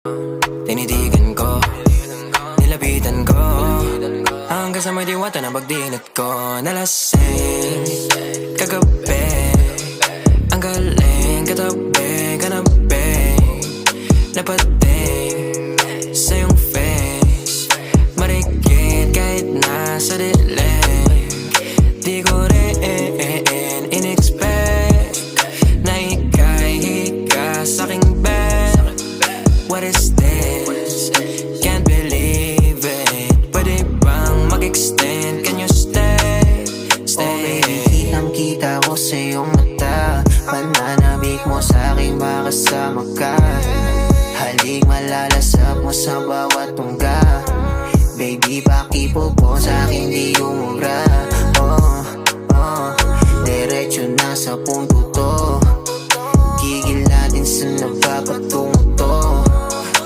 Tinitigan ko, nilapitan ko, hanggang sa may diwata na pagdinat ko. Nalasing kagabi, ang galing katabi, kanabi, napating sa iyong face, marikit kahit nasa dilim. Di ko rin in-expect na ika'y hika sa'king bed. What is this? Can't believe it. Pwede bang mag-extend? Can you stay? Stay. Okay, kitang-kita ko sa iyong mata, pananabik mo sa'king makasama ka. Halik malalasap mo sa bawat tungga. Baby, pakipo po sa'kin di umubra. Diretso na sa punto to.